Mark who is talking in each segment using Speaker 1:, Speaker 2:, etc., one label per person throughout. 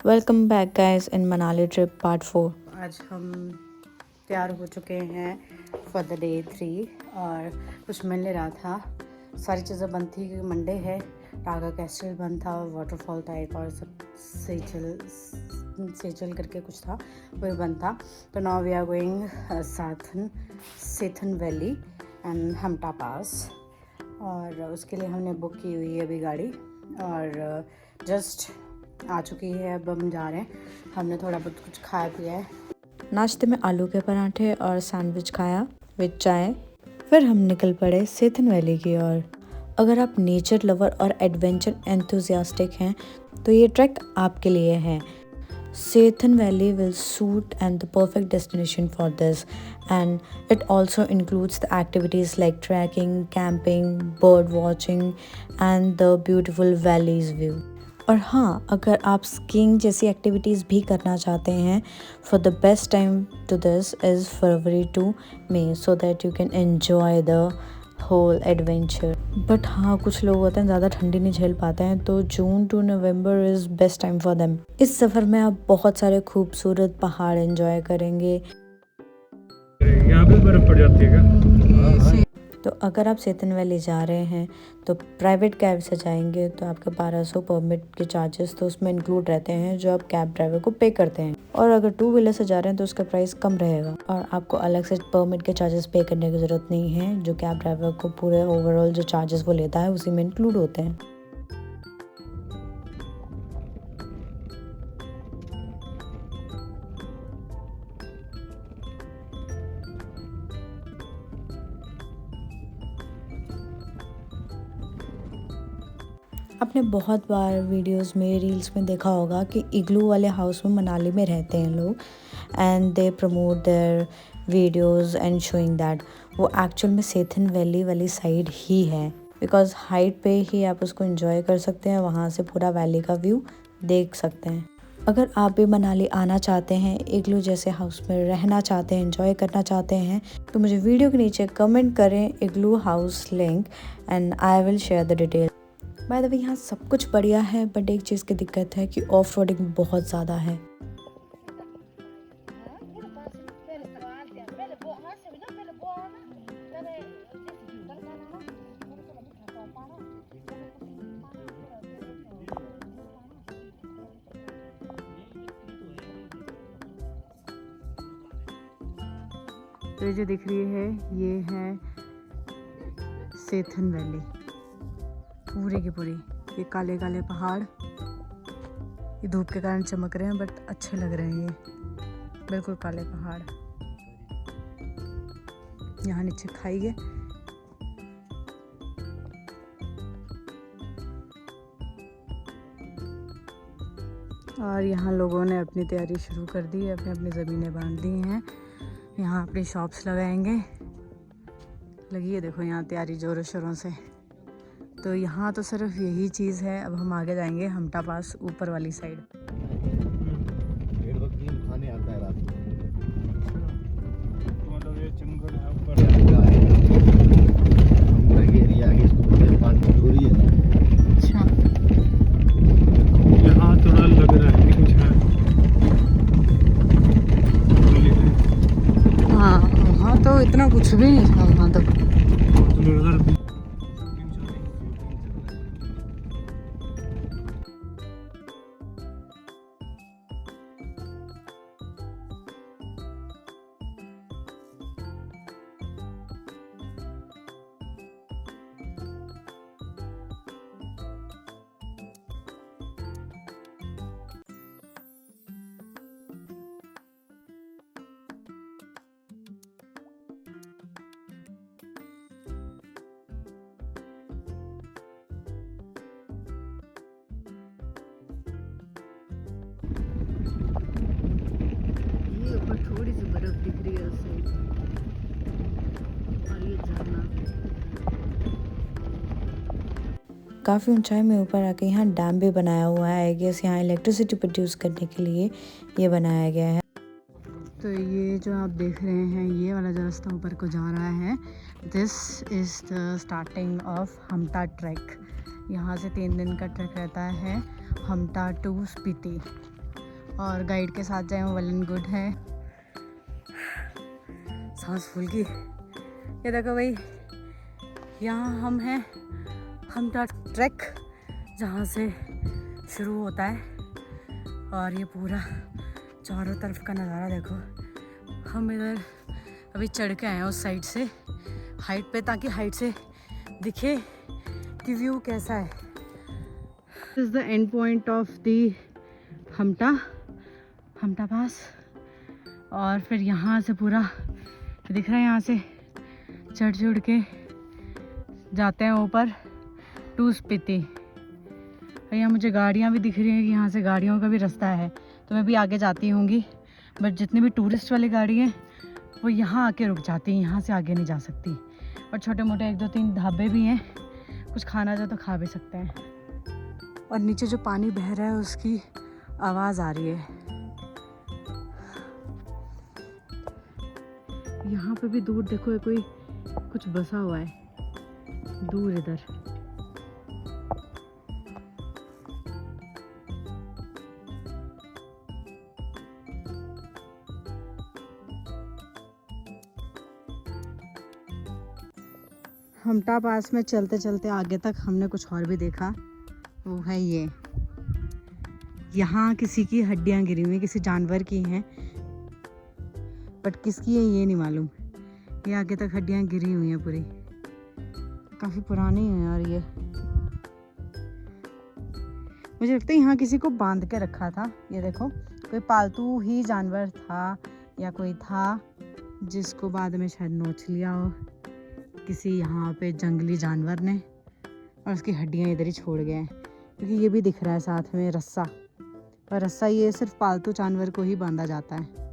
Speaker 1: Welcome back guys in Manali trip part 4।
Speaker 2: आज हम तैयार हो चुके हैं फॉर द डे 3 और कुछ मिल नहीं रहा था। सारी चीज़ें बंद थी क्योंकि मंडे है। टागा कैस्टल बंद था, वाटरफॉल था एक और सब सेचल करके कुछ था, वो बंद था। तो now we are going Sethan valley and Hamta pass, और उसके लिए हमने बुक की हुई है अभी गाड़ी और जस्ट आ चुकी है। अब हम जा रहे हैं। हमने थोड़ा बहुत कुछ खाया पिया है।
Speaker 1: नाश्ते में आलू के पराठे और सैंडविच खाया विद चाय। फिर हम निकल पड़े सेथन वैली की ओर। अगर आप नेचर लवर और एडवेंचर एंथुजियास्टिक हैं तो ये ट्रैक आपके लिए है। Sethan Valley will suit and the perfect destination for this, and it also includes the activities like trekking, camping, bird watching and the beautiful valleys view. और हाँ, अगर आप स्कीइंग जैसी एक्टिविटीज़ भी करना चाहते हैं, for the best time to this is February to May so that you can enjoy the whole adventure. But हाँ, कुछ लोग होते हैं ज़्यादा ठंडी नहीं झेल पाते हैं, तो June to November is best time for them. इस सफ़र में आप बहुत सारे खूबसूरत पहाड़ एंजॉय करेंगे।
Speaker 3: यहाँ पे बर्फ़ पड़ जाती है क्या?
Speaker 1: तो अगर आप सेथन वैली जा रहे हैं तो प्राइवेट कैब से जाएंगे तो आपके 1200 परमिट के चार्जेस तो उसमें इंक्लूड रहते हैं जो आप कैब ड्राइवर को पे करते हैं। और अगर 2 व्हीलर से जा रहे हैं तो उसका प्राइस कम रहेगा और आपको अलग से परमिट के चार्जेस पे करने की ज़रूरत नहीं है। जो कैब ड्राइवर को पूरे ओवरऑल जो चार्जेस वो लेता है उसी में इंक्लूड होते हैं। आपने बहुत बार वीडियोस में, रील्स में देखा होगा कि इग्लू वाले हाउस में मनाली में रहते हैं लोग, and they promote their videos and showing that वो एक्चुअल में सेथन वैली वाली साइड ही है, बिकॉज हाइट पे ही आप उसको एंजॉय कर सकते हैं। वहाँ से पूरा वैली का व्यू देख सकते हैं। अगर आप भी मनाली आना चाहते हैं, इग्लू जैसे हाउस में रहना चाहते हैं, एंजॉय करना चाहते हैं, तो मुझे वीडियो के नीचे कमेंट करें igloo house link and I will share the detail. By the way, यहाँ सब कुछ बढ़िया है, बट एक चीज़ की दिक्कत है कि ऑफ रोडिंग बहुत ज़्यादा है।
Speaker 2: तो ये जो दिख रही है ये है सेथन वैली, पूरी की पूरी। ये काले काले पहाड़ ये धूप के कारण चमक रहे हैं बट अच्छे लग रहे हैं। ये बिल्कुल काले पहाड़। यहाँ नीचे खाई है। और यहाँ लोगों ने अपनी तैयारी शुरू कर दी है, अपनी अपनी ज़मीनें बांध दी हैं। यहाँ अपनी शॉप्स लगाएंगे। लगी है देखो यहाँ तैयारी ज़ोरों शोरों से। तो यहाँ तो सिर्फ यही चीज़ है। अब हम आगे जाएंगे हमटा पास, ऊपर वाली साइड।
Speaker 3: खाने आता है रात को। मतलब ये जंगल है ऊपर एरिया के स्कूल में पानी चोरी है।
Speaker 2: अच्छा,
Speaker 3: यहाँ थोड़ा लग रहा है कुछ है।
Speaker 2: हाँ वहाँ तो इतना कुछ भी नहीं था वहाँ तक। ऊपर थोड़ी सी बर्फ दिख रही है उससे, और ये झरना।
Speaker 1: काफ़ी ऊंचाई में ऊपर आके यहाँ डैम भी बनाया हुआ है। आई गेस यहाँ इलेक्ट्रिसिटी प्रोड्यूस करने के लिए ये बनाया गया है।
Speaker 2: तो ये जो आप देख रहे हैं ये वाला जो रास्ता ऊपर को जा रहा है, this is the starting of Hamta track. यहाँ से 3 दिन का ट्रैक रहता है हमटा टू स्पीति। और गाइड के साथ जाए वो वेल एंड गुड है। सांस फूल गई। ये देखो भाई, यहाँ हम हैं हमटा ट्रैक, जहाँ से शुरू होता है। और ये पूरा चारों तरफ का नज़ारा देखो। हम इधर अभी चढ़ के आए हैं उस साइड से हाइट पे, ताकि हाइट से दिखे कि व्यू कैसा है। This is the end point of the Hamta pass. और फिर यहाँ से पूरा दिख रहा है, यहाँ से चढ़ के जाते हैं ऊपर टू स्पीति। और यहाँ मुझे गाड़ियाँ भी दिख रही हैं कि यहाँ से गाड़ियों का भी रास्ता है, तो मैं भी आगे जाती होंगी। बट जितनी भी टूरिस्ट वाली गाड़ी हैं वो यहाँ आके रुक जाती हैं, यहाँ से आगे नहीं जा सकती। और छोटे मोटे 1-2-3 ढाबे भी हैं, कुछ खाना चाहे तो खा भी सकते हैं। और नीचे जो पानी बह रहा है उसकी आवाज़ आ रही है। यहाँ पे भी दूर देखो कोई कुछ बसा हुआ है दूर इधर। हमटा पास में चलते चलते आगे तक हमने कुछ और भी देखा, वो है ये। यहाँ किसी की हड्डियाँ गिरी हुई, किसी जानवर की हैं, बट किसकी है ये नहीं मालूम। ये आगे तक हड्डियाँ गिरी हुई हैं पूरी, काफ़ी पुरानी है यार ये। मुझे लगता है यहाँ किसी को बांध के रखा था। ये देखो, कोई पालतू ही जानवर था या कोई था जिसको बाद में शायद नोच लिया हो किसी यहाँ पे जंगली जानवर ने, और उसकी हड्डियाँ इधर ही छोड़ गए हैं। क्योंकि ये भी दिख रहा है साथ में रस्सा, और रस्सा ये सिर्फ पालतू जानवर को ही बांधा जाता है।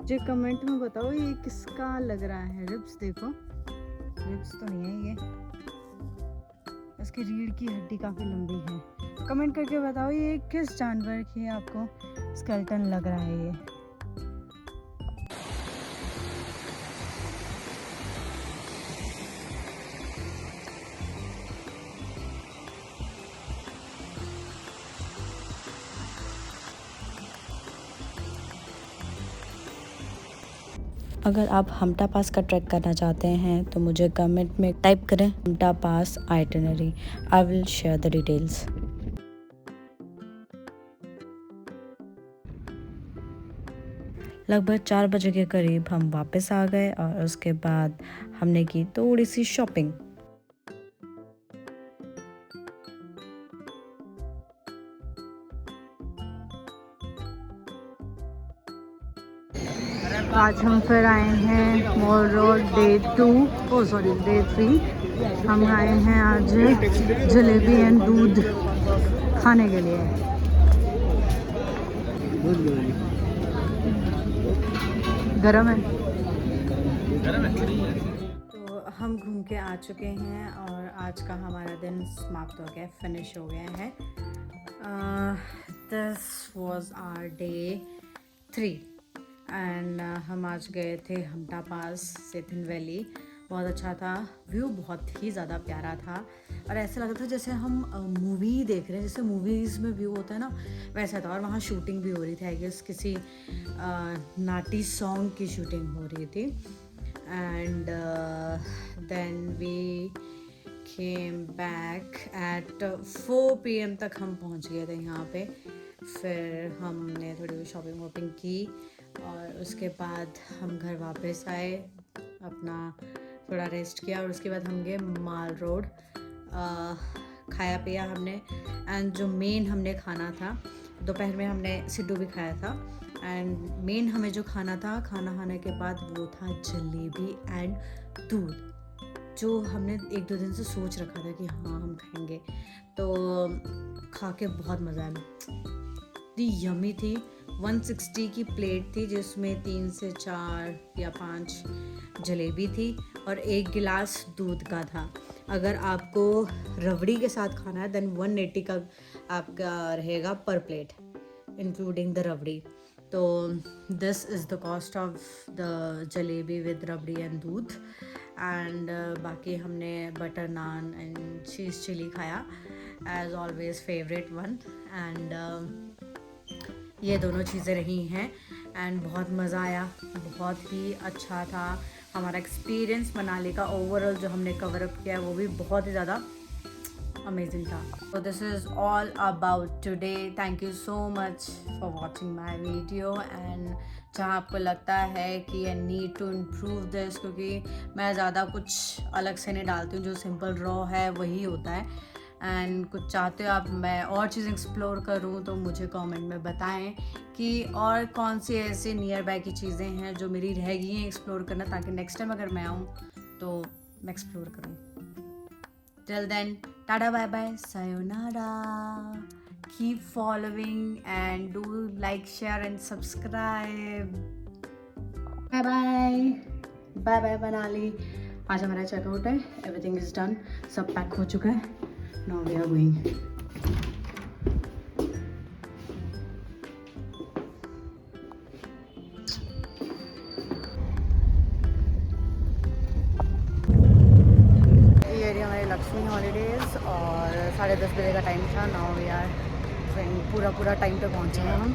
Speaker 2: मुझे कमेंट में बताओ ये किसका लग रहा है। रिब्स देखो, रिब्स तो नहीं है ये, इसकी रीढ़ की हड्डी काफ़ी लंबी है। कमेंट करके बताओ ये किस जानवर की आपको स्केलेटन लग रहा है ये।
Speaker 1: अगर आप हमटा पास का ट्रैक करना चाहते हैं तो मुझे कमेंट में टाइप करें Hamta pass itinerary. I will share the details. लगभग 4 बजे के करीब हम वापस आ गए और उसके बाद हमने की थोड़ी सी शॉपिंग।
Speaker 2: आज हम फिर आए हैं मॉल रोड डे 3। हम आए हैं आज जलेबी एंड दूध खाने के लिए। गरम है। तो हम घूम के आ चुके हैं और आज का हमारा दिन समाप्त हो गया, फिनिश हो गया है। This was our day 3 and हम आज गए थे हमटा पास, सेथन वैली। बहुत अच्छा था, व्यू बहुत ही ज़्यादा प्यारा था और ऐसा लगा था जैसे हम मूवी देख रहे हैं, जैसे मूवीज़ में व्यू होता है ना, वैसा था। और वहाँ शूटिंग भी हो रही थी, आई गेस किसी नाटी सॉन्ग की शूटिंग हो रही थी। And then we came back at 4 PM तक हम पहुँच गए थे यहाँ पे। फिर हमने थोड़ी शॉपिंग वॉपिंग की और उसके बाद हम घर वापस आए, अपना थोड़ा रेस्ट किया और उसके बाद हम गए माल रोड। खाया पिया हमने एंड जो मेन हमने खाना था, दोपहर में हमने सिड्डू भी खाया था एंड मेन हमें जो खाना था, खाना खाने के बाद वो था जलेबी एंड दूध, जो हमने 1-2 दिन से सोच रखा था कि हाँ हम खाएंगे। तो खा के बहुत मज़ा आया, इतनी यमी थी। 160 की प्लेट थी जिसमें 3 से 4 या 5 जलेबी थी और 1 गिलास दूध का था। अगर आपको रबड़ी के साथ खाना है देन 180 का आपका रहेगा पर प्लेट इंक्लूडिंग द रबड़ी। तो this is the cost of the jalebi with rabri and doodh. And बाकी हमने butter naan and cheese chilli खाया, as always favourite one. And ये दोनों चीज़ें रही हैं एंड बहुत मज़ा आया, बहुत ही अच्छा था हमारा एक्सपीरियंस। मनाली का ओवरऑल जो हमने कवर अप किया है वो भी बहुत ही ज़्यादा अमेजिंग था। So this is all about today. Thank you so much for watching my video and जहाँ आपको लगता है कि I need to improve this, क्योंकि मैं ज़्यादा कुछ अलग से नहीं डालती हूँ, जो सिंपल रॉ है वही होता है। एंड कुछ चाहते हो आप मैं और चीज़ें एक्सप्लोर करूँ तो मुझे कमेंट में बताएं कि और कौन सी ऐसे नियर बाय की चीज़ें हैं जो मेरी रह गई हैं एक्सप्लोर करना, ताकि नेक्स्ट टाइम अगर मैं आऊँ तो मैं एक्सप्लोर करूँ। Till then, tada bye bye, sayonara. Keep following and do like, share and subscribe. Bye bye. Bye bye Manali. आज हमारा चेकआउट है, एवरीथिंग इज डन, सब पैक हो चुका है। Now we are going. ये एरिया हमारे लक्ष्मी हॉलीडेज और 10:30 बजे का टाइम था। नाउ वी आर पूरा टाइम पे पहुँचे हैं हम।